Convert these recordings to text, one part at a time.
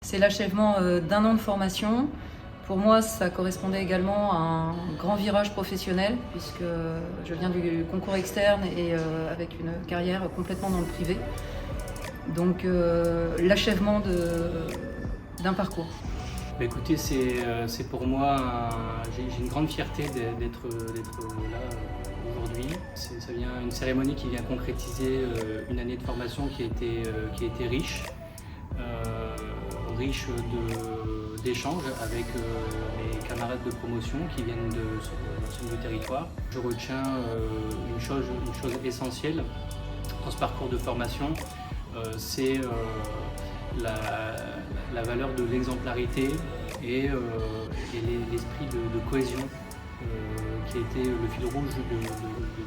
C'est l'achèvement d'un an de formation. Pour moi, ça correspondait également à un grand virage professionnel, puisque je viens du concours externe et avec une carrière complètement dans le privé. Donc l'achèvement d'un parcours. Écoutez, c'est pour moi, j'ai une grande fierté d'être là aujourd'hui. Ça vient une cérémonie qui vient concrétiser une année de formation qui a été riche, riche d'échanges avec mes camarades de promotion qui viennent de l'ensemble du territoire. Je retiens une chose essentielle dans ce parcours de formation, c'est la valeur de l'exemplarité et l'esprit de cohésion qui a été le fil rouge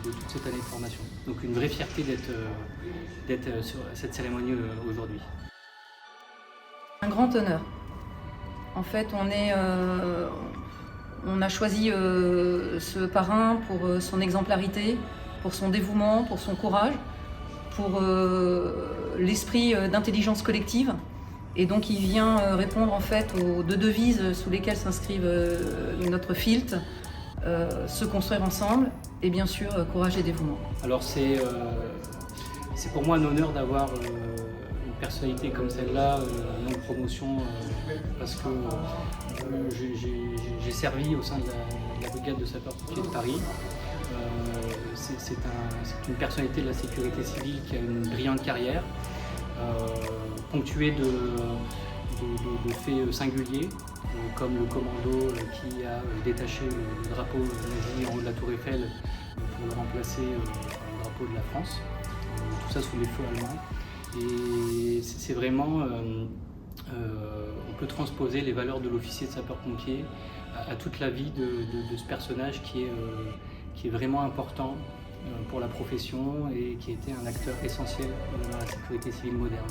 de toute cette année de formation. Donc une vraie fierté d'être sur cette cérémonie aujourd'hui. Un grand honneur. En fait, on a choisi ce parrain pour son exemplarité, pour son dévouement, pour son courage, pour l'esprit d'intelligence collective. Et donc il vient répondre en fait aux deux devises sous lesquelles s'inscrivent notre FILT, se construire ensemble et bien sûr courage et dévouement. Alors c'est pour moi un honneur d'avoir une personnalité comme celle-là en promotion parce que j'ai servi au sein de la brigade de sapeurs-pompiers de Paris. C'est une personnalité de la sécurité civile qui a une brillante carrière, ponctuée de faits singuliers, comme le commando qui a détaché le drapeau nazi en haut de la tour Eiffel pour le remplacer par le drapeau de la France, tout ça sous les feux allemands. Et c'est vraiment, on peut transposer les valeurs de l'officier de sapeur-pompier à toute la vie de ce personnage qui est vraiment important pour la profession et qui a été un acteur essentiel dans la sécurité civile moderne.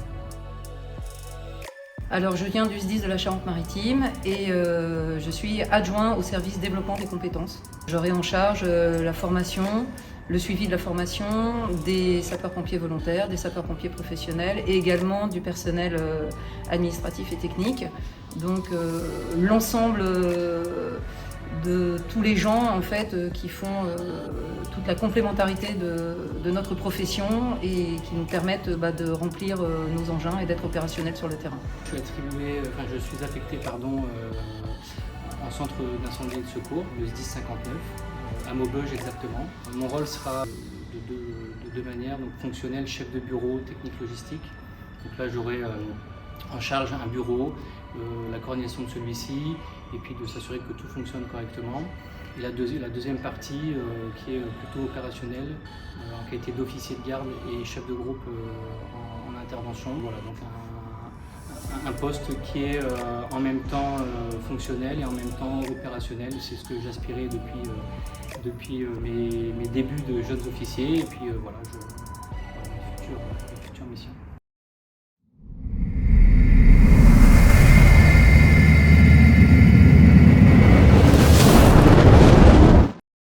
Alors je viens du SDIS de la Charente-Maritime et je suis adjoint au service développement des compétences. J'aurai en charge la formation, le suivi de la formation des sapeurs-pompiers volontaires, des sapeurs-pompiers professionnels et également du personnel administratif et technique. Donc l'ensemble de tous les gens en fait, qui font toute la complémentarité de notre profession et qui nous permettent de remplir nos engins et d'être opérationnels sur le terrain. Je suis affecté en centre d'incendie et de secours, le SDIS 59, à Maubeuge exactement. Mon rôle sera de deux manières, donc fonctionnel, chef de bureau, technique logistique. Donc là j'aurai en charge un bureau, la coordination de celui-ci et puis de s'assurer que tout fonctionne correctement. Et la deuxième partie qui est plutôt opérationnelle, en qualité d'officier de garde et chef de groupe en intervention. Voilà, donc un poste qui est en même temps fonctionnel et en même temps opérationnel. C'est ce que j'aspirais depuis mes débuts de jeunes officiers et puis voilà, mes futures missions.